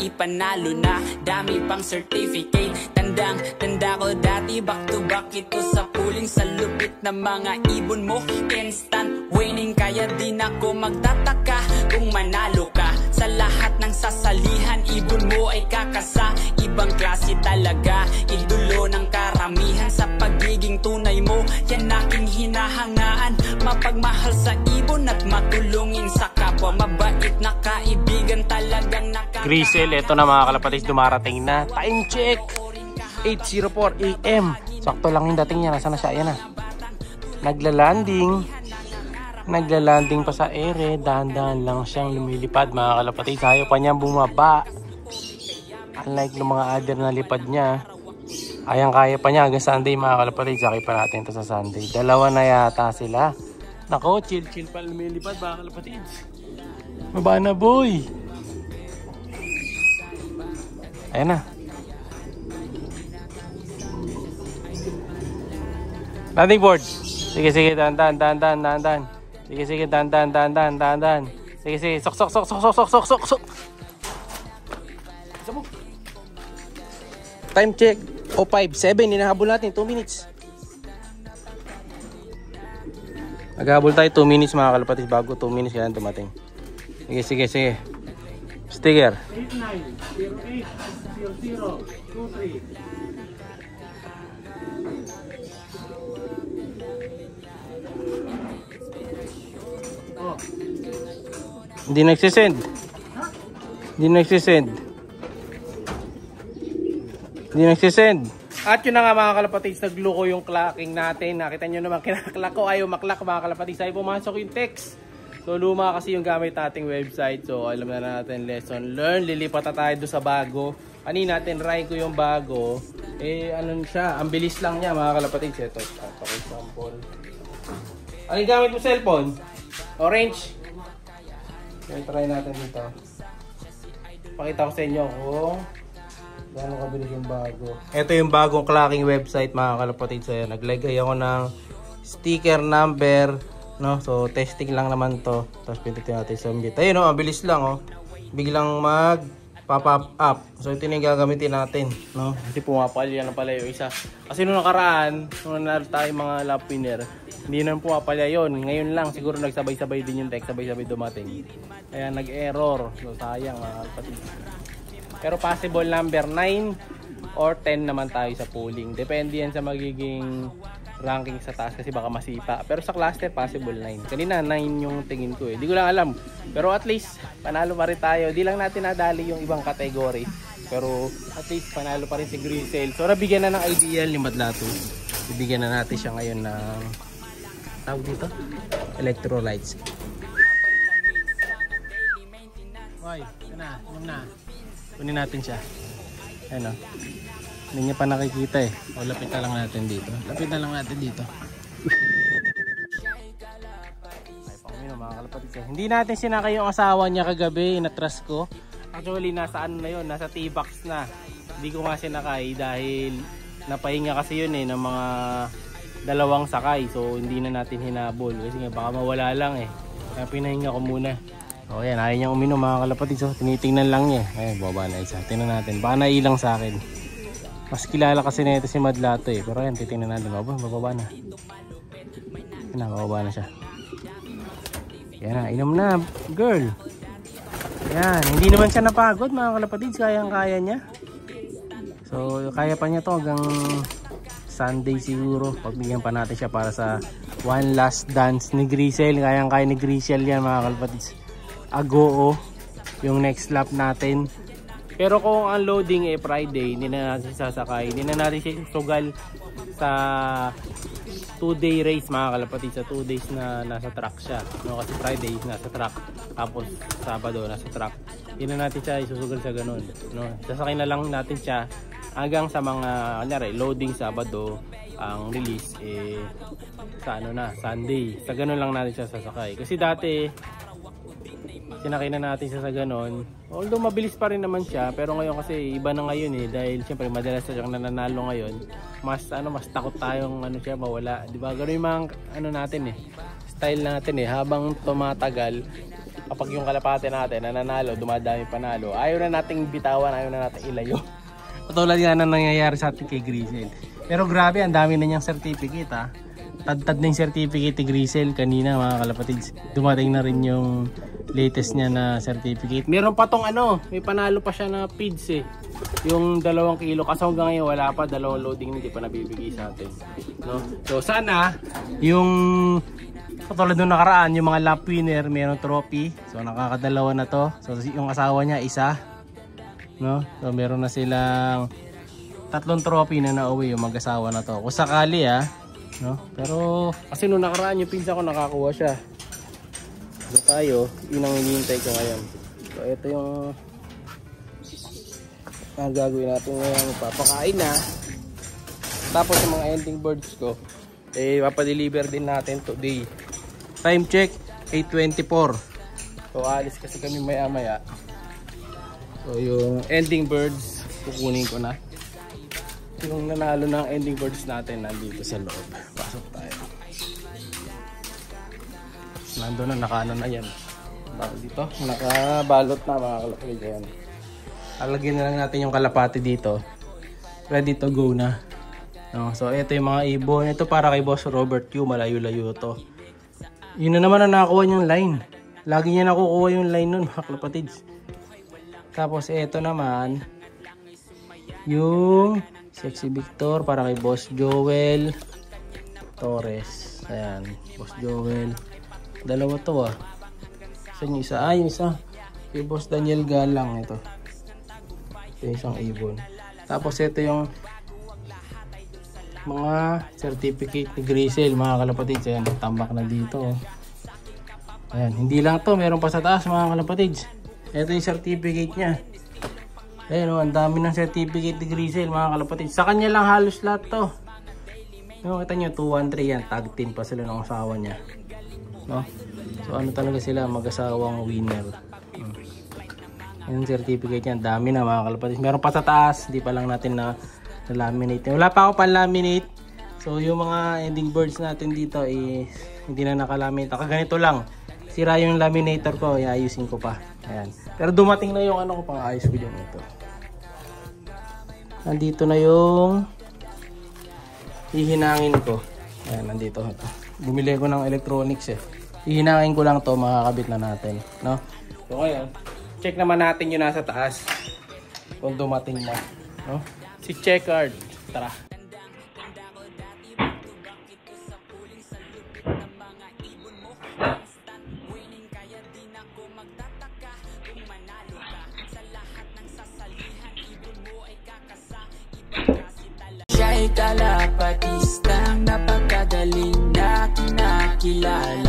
di panalo na, dami pang certificate. Tanda ko dati, back to back ito sa pooling. Sa lupit na mga ibon mo, instant winning. Kaya di na ako magtataka kung manalo ka. Sa lahat ng sasalihan, ibon mo ay kakasa. Ibang klase talaga, idulo ng karamihan. Sa pagiging tunay mo, yan aking hinahangaan. Mapagmahal sa ibon at matulungin sa kapwa. Mabait na kaibigan, talagang Grisel, eto na mga kalapatis, dumarating na. Time check! 8:04 AM. Sakto lang yung dating niya. Nasaan na siya? Ayan na. Naglalanding pa sa ere. Dahan-dahan lang siyang lumilipad mga kalapatis. Ayaw pa niya bumaba. Unlike ng mga other na lipad niya, kaya pa niya hanggang Sunday mga kalapatis. Sakay pa natin ito sa Sunday. Dalawa na yata sila. Nako, chill pa lumilipad mga kalapatis. Baba na boy. Ayan na. Landing board. Sige, dahan. Sige, dahan. Sige, sok. Time check. 05:07. Hinahabol natin 2 minutes. Naghahabol tayo 2 minutes mga kalapatis. Bago 2 minutes kaya dumating. Sige. Sticker. 89080023. Hindi nagsisend. At yun na nga mga kalapatis, nagluko yung clocking natin. Nakita nyo naman, kinaklak ko, ayaw maklak mga kalapatis. Ayaw pumasok yung text. So luma kasi yung gamit nating website. So alam na natin, lesson learn. Lilipat na tayo doon sa bago. Kanina natin, ride ko yung bago. Ano siya, ang bilis lang niya mga kalapatis. Ito, for example. Ano yung gamit mo cellphone? Orange. Okay, try natin dito. Pakita ko sa inyo kung gano'ng kabilis yung bago. Ito yung bagong clocking website mga kalapatid. So yan, naglagay ako ng sticker number, no? So testing lang naman to. Tapos pindutin natin submit. Ayun, no? Mabilis lang, oh. Biglang mag pop up. So ito yung gagamitin natin, no? Kasi pumapalya na pala yung isa. Kasi nung nakaraan, nung nanalo tayo mga lap winner, hindi na pumapalya yun. Ngayon lang siguro nagsabay-sabay din yung text, sabay-sabay dumating. Kaya nag-error. So sayang mga kapatid. Pero possible number 9 or 10 naman tayo sa polling. Depende yan sa magiging ranking sa taas kasi baka masipa. Pero sa cluster possible 9. Kanina 9 yung tingin ko eh. Di ko lang alam. Pero at least panalo pa rin tayo. Di lang natin nadali yung ibang category. Pero at least panalo pa rin si Grisel. So nabigyan na ng ideal ni Madlato. Bibigyan na natin siya ngayon ng tawag dito, electrolytes. Hoy, yun na. Kunin natin siya. Ayan o. Hindi niya pa nakikita eh. O, lapit na lang natin dito. Ay, pangmino mga kalapatid. Hindi natin sinakay yung asawa niya kagabi. Inatras ko. Actually, nasa ano na yun. Nasa T-box na. Hindi ko nga sinakay dahil napahinga kasi yun eh ng mga dalawang sakay. So, hindi na natin hinabol. Kasi nga baka mawala lang eh. Kaya pinahinga ko muna. O yan, ayaw niyang uminom mga kalapatid. So, tinitingnan lang niya. Ayun, baba na isa. Tingnan natin. Baka nailang sa akin. Mas kilala kasi na ito si Madlato eh. Pero yan, titingnan natin. Bababa na. Yan na, bababa na siya. Yan na, inom na. Girl. Yan, hindi naman siya napagod mga kalapatid. Kayang-kaya niya. So, kaya pa niya to hanggang Sunday siguro. Pagbigyan pa natin siya para sa one last dance ni Grisel. Kayang-kaya ni Grisel yan mga kalapatid. Agoo yung next lap natin. Pero kung ang loading Friday, hindi na natin sasakay, hindi na natin siya sugal sa 2-day race mga kalapatid, sa 2 days na nasa track siya, no? Kasi Friday nasa track, tapos Sabado nasa track, hindi na natin siya isusugal sa ganun, no? Sasakay na lang natin siya hanggang sa mga kunyari loading Sabado, ang release sa ano na Sunday, sa ganun lang natin siya sasakay. Kasi dati sinakay na natin siya sa ganon. Although mabilis pa rin naman siya, pero ngayon kasi iba na ngayon eh, dahil siyempre madalas siyang nananalo ngayon. Mas takot tayong siya mawala, 'di ba? Ganoon yung mga natin eh. Style natin eh, habang tumatagal, kapag yung kalapate natin nananalo, dumadami panalo, ayaw na nating bitawan, ayaw na nating ilayo. Patulad nga na nangyayari sa atin kay Grisel. Pero grabe, ang dami na niyang certificate ha. Tad-tad na yung certificate ni Grisel kanina mga kalapatids. Dumating na rin yung latest niya na certificate. Meron pa tong ano, may panalo pa siya na PIDS eh. Yung 2 kilo. Kasi hanggang ngayon wala pa, 2 loading hindi pa nabibigay sa atin. No? So sana, yung katulad nung nakaraan, yung mga lap winner, mayroong trophy. So nakakadalawa na to. So yung asawa niya, isa. No? So meron na silang 3 trophy na nauwi yung mag-asawa na to. Kung sakali no? Pero kasi nung nakaraan yung pinsa ko nakakuha siya. So tayo, yun ang hinihintay ko ngayon. So ito yung gagawin natin ngayon, papakain na. Tapos yung mga ending birds ko, papadeliver din natin today. Time check 8:24. So alis kasi kami maya maya. So yung ending birds kukunin ko na. Yung nanalo ng ending birds natin nandito sa loob. Pasok tayo. Nandun na, nakaano na yan. Dito, nakabalot na mga kalapati yan. Alagyan na lang natin yung kalapati dito. Ready to go na. No, so ito yung mga ibon. Ito para kay Boss Robert Q. Malayo-layo to. Yun na naman ang nakakuha niyang line. Lagi niya nakukuha yung line nun mga kalapatids. Tapos ito naman yung Sexy Victor para kay Boss Joel Torres. Ayan, Boss Joel. Dalawa to Saan yung isa? Yung isa kay Boss Daniel Galang. Ito yung isang ibon. Tapos ito yung mga certificate ni Grisel mga kalapatids. Ayan, tambak na dito. Ayan, hindi lang to, meron pa sa taas mga kalapatids. Ito yung certificate niya. Ayan ang dami ng certificate ni Grisel mga kalapatids. Sa kanya lang halos lahat to. Kita nyo, 213 yan. Tag team pa sila ng asawa niya. No? So ano talaga sila, mag-asawang winner. Yung certificate yan, dami na mga kalapatids. Meron pa sa taas, hindi pa lang natin na laminate. Wala pa ako pan-laminate. So yung mga ending birds natin dito hindi na nakalaminate. Ganito lang. Sira yung laminator ko, iayusin ko pa. Ayan. Pero dumating na yung ano ko, pang ayos ko dyan ito. Nandito na yung hihinangin ko. Ayan, nandito. Bumili ko ng electronics Hihinangin ko lang to, makakabit na natin. No? So ngayon, check naman natin yung nasa taas. Kung dumating na. No? Si Checkered. Tara. Siya'y kalapatistang napakadaling na kinakilala.